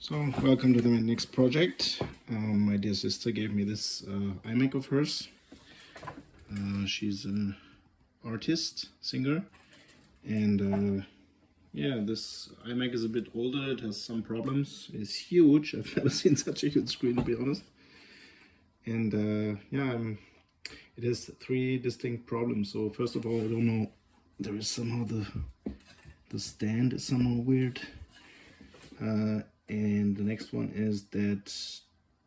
So welcome to my next project. My dear sister gave me this iMac of hers. She's an artist, singer, and yeah, this iMac is a bit older. It has some problems. It's huge. I've never seen such a huge screen, to be honest. And yeah, it has three distinct problems. So first of all, I don't know. There is somehow the stand is somehow weird. And the next one is that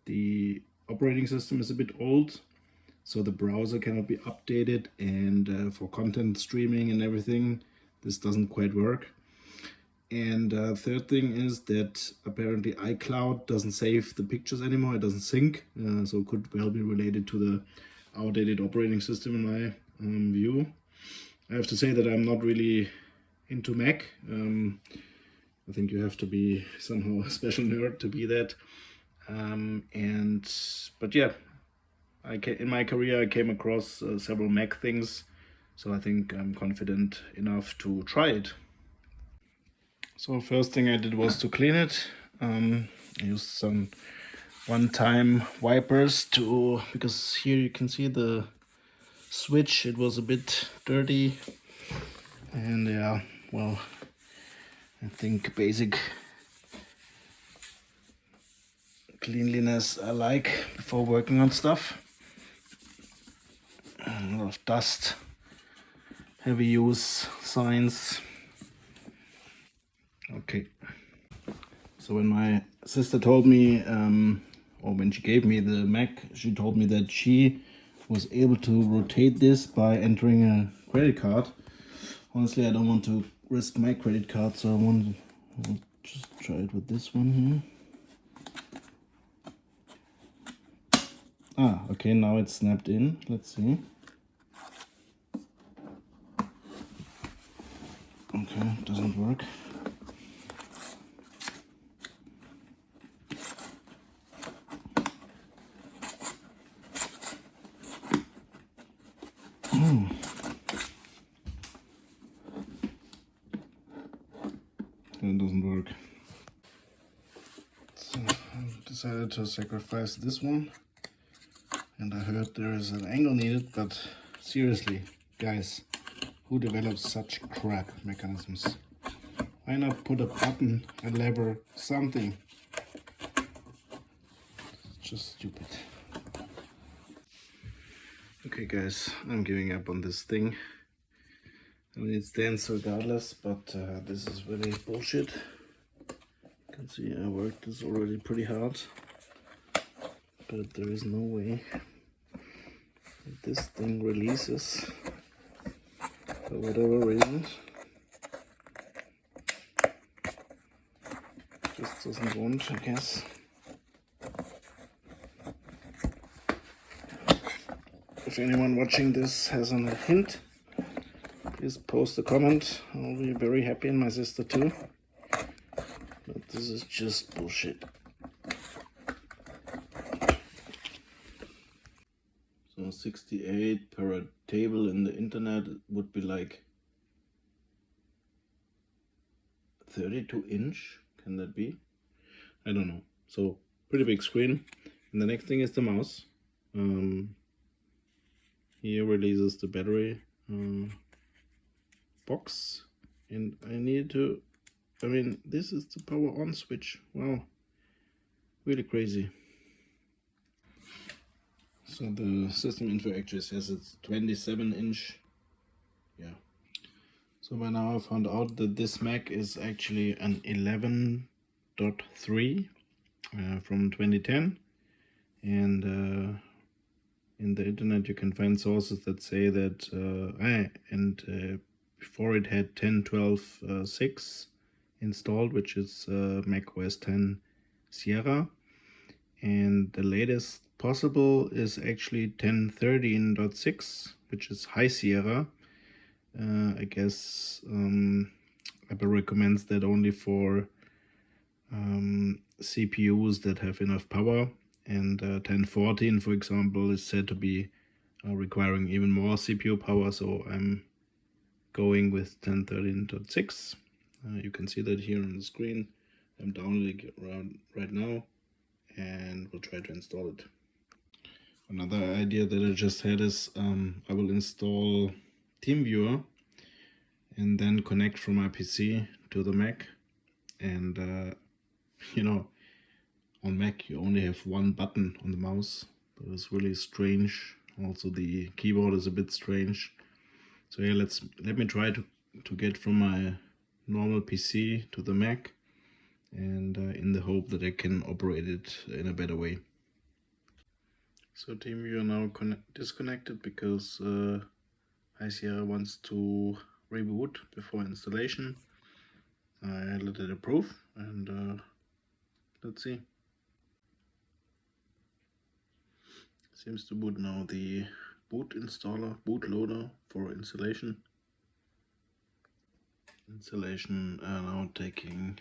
the operating system is a bit old, so the browser cannot be updated, and for content streaming and everything, this doesn't quite work. And third thing is that apparently iCloud doesn't save the pictures anymore, it doesn't sync, so it could well be related to the outdated operating system in my view. I have to say that I'm not really into Mac. I think you have to be somehow a special nerd to be that. But yeah, in my career I came across several Mac things, so I think I'm confident enough to try it. So first thing I did was to clean it. I used some one-time wipers because here you can see the switch, it was a bit dirty, and yeah, well, I think basic cleanliness I like before working on stuff. A lot of dust, heavy use signs. Okay. So when my sister told me, or when she gave me the Mac, she told me that she was able to rotate this by entering a credit card. Honestly, I don't want to risk my credit card, so I'll just try it with this one here. Ah, okay, now it's snapped in. Let's see. Okay, doesn't work. It doesn't work. So I decided to sacrifice this one. And I heard there is an angle needed, but seriously, guys, who develops such crap mechanisms? Why not put a button, a lever, something? It's just stupid. Okay guys, I'm giving up on this thing. I mean, it stands regardless, but this is really bullshit. You can see I worked this already pretty hard, but there is no way that this thing releases for whatever reason. Just doesn't want, I guess. If anyone watching this has a hint, please post a comment. I'll be very happy, and my sister too. But this is just bullshit. So 68 per table in the internet would be like 32-inch. Can that be? I don't know. So pretty big screen. And the next thing is the mouse. Here releases the battery box, and I need to, I mean, this is the power on switch. Wow, really crazy. So the system info actually says it's 27-inch. Yeah. So by now I found out that this Mac is actually an 11.3 from 2010, and in the internet you can find sources that say that before it had 10.12.6 installed, which is Mac OS 10 Sierra, and the latest possible is actually 10.13.6, which is High Sierra. I guess Apple recommends that only for CPUs that have enough power, and 10.14, for example, is said to be requiring even more CPU power, so I'm going with 10.13.6. You can see that here on the screen. I'm downloading it right now, and we'll try to install it. Another idea that I just had is I will install TeamViewer and then connect from my PC to the Mac. And you know, on Mac you only have one button on the mouse. That is really strange. Also the keyboard is a bit strange. So yeah, let me try to get from my normal PC to the Mac, and in the hope that I can operate it in a better way. So TeamViewer now disconnected because ICR wants to reboot before installation. I let it approve, and let's see. Seems to boot now. The bootloader for installation. Installation now taking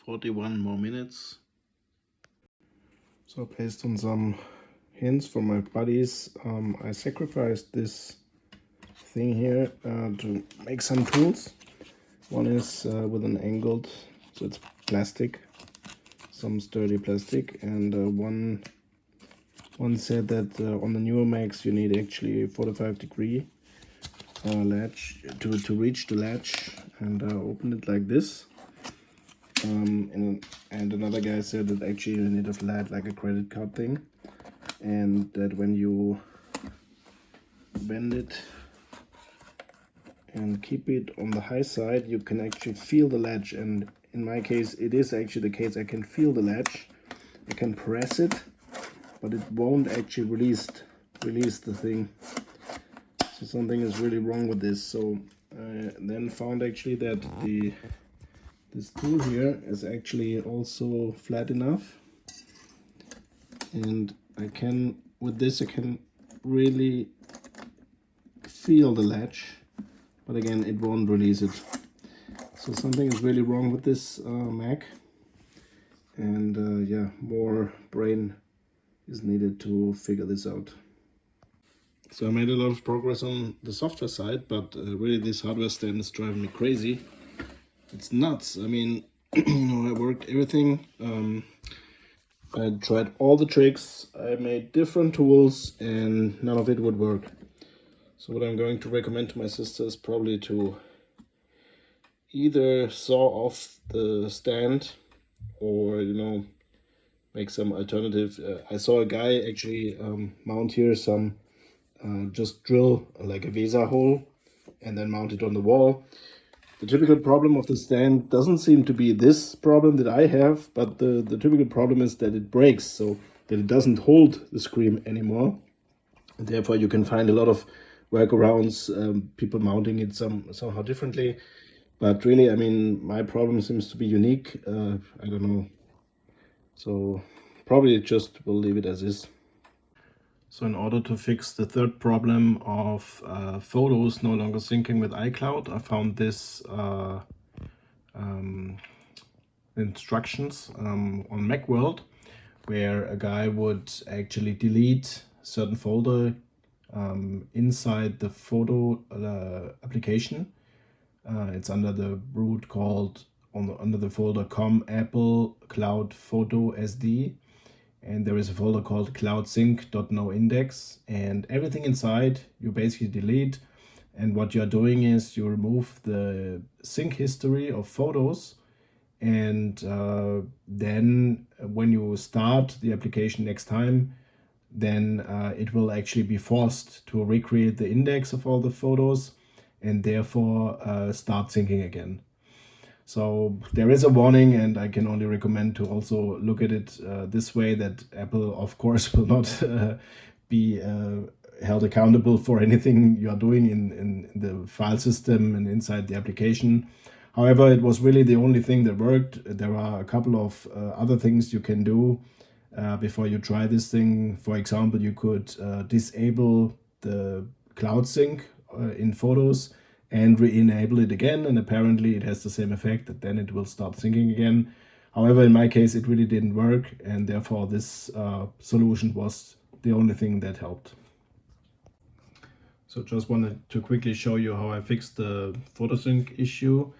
41 more minutes. So based on some hints from my buddies, I sacrificed this thing here to make some tools. One is with an angled, so it's plastic, some sturdy plastic, and one said that on the newer Macs you need actually 45-degree latch to reach the latch, and open it like this. And another guy said that actually you need a flat, like a credit card thing, and that when you bend it and keep it on the high side, you can actually feel the latch. And in my case, it is actually the case. I can feel the latch. I can press it, but it won't actually release the thing. So something is really wrong with this. So I then found actually that this tool here is actually also flat enough, and with this I can really feel the latch, but again it won't release it. So something is really wrong with this Mac, and yeah, more brain is needed to figure this out. So I made a lot of progress on the software side, but really this hardware stand is driving me crazy. It's nuts. I mean, I worked everything. I tried all the tricks. I made different tools, and none of it would work. So what I'm going to recommend to my sister is probably to either saw off the stand, or make some alternative. I saw a guy actually mount here some just drill like a VESA hole and then mount it on the wall. The typical problem of the stand doesn't seem to be this problem that I have, but the typical problem is that it breaks, so that it doesn't hold the screen anymore. And therefore you can find a lot of workarounds, people mounting it somehow differently. But really, I mean, my problem seems to be unique. I don't know. So probably just will leave it as is. So in order to fix the third problem of photos no longer syncing with iCloud, I found this instructions on Macworld, where a guy would actually delete certain folder inside the photo application. It's under the root called under the folder com Apple Cloud Photo SD, and there is a folder called cloudsync.noindex, and everything inside you basically delete. And what you're doing is you remove the sync history of photos, and then when you start the application next time, then it will actually be forced to recreate the index of all the photos, and therefore start syncing again. So there is a warning, and I can only recommend to also look at it this way, that Apple, of course, will not be held accountable for anything you are doing in the file system and inside the application. However, it was really the only thing that worked. There are a couple of other things you can do before you try this thing. For example, you could disable the cloud sync in Photos and re-enable it again, and apparently it has the same effect, that then it will start syncing again. However, in my case it really didn't work, and therefore this solution was the only thing that helped. So just wanted to quickly show you how I fixed the photosync issue.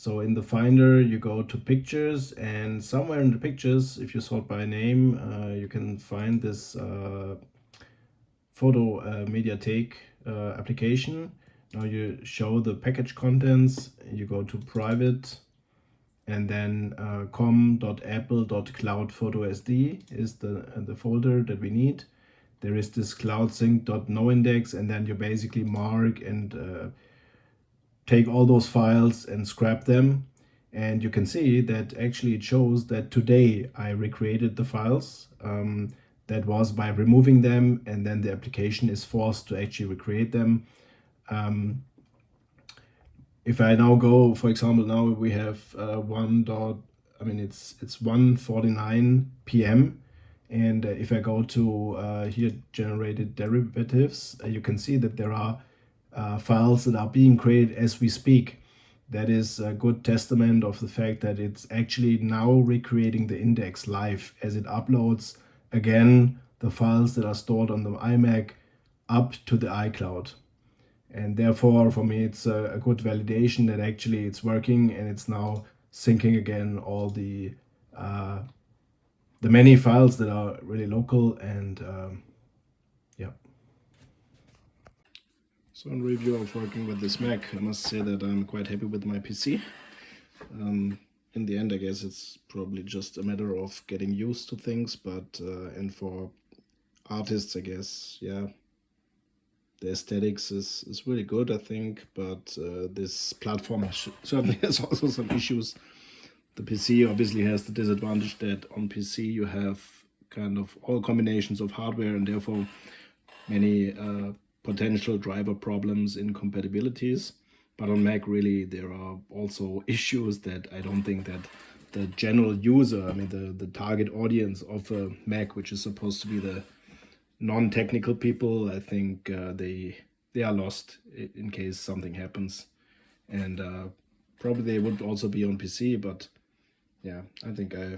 So in the Finder, you go to Pictures, and somewhere in the Pictures, if you sort by name, you can find this photo mediatek application. Now you show the package contents, you go to Private, and then com.apple.cloud.photosd is the folder that we need. There is this cloudsync.noindex, and then you basically mark and take all those files and scrap them. And you can see that actually it shows that today I recreated the files. That was by removing them, and then the application is forced to actually recreate them. If I now go, for example, now we have it's 1:49 p.m. And if I go to here, generated derivatives, you can see that there are files that are being created as we speak. That is a good testament of the fact that it's actually now recreating the index live as it uploads again the files that are stored on the iMac up to the iCloud. And therefore, for me, it's a good validation that actually it's working, and it's now syncing again all the many files that are really local. And yeah. So in review of working with this Mac, I must say that I'm quite happy with my PC. In the end, I guess it's probably just a matter of getting used to things, but and for artists, I guess, yeah, the aesthetics is really good, I think, but this platform certainly has also some issues. The PC obviously has the disadvantage that on PC you have kind of all combinations of hardware, and therefore many potential driver problems, incompatibilities. But on Mac, really, there are also issues that I don't think that the general user, I mean, the target audience of a Mac, which is supposed to be the non-technical people, I think they are lost in case something happens. And probably they would also be on PC, but yeah, I think I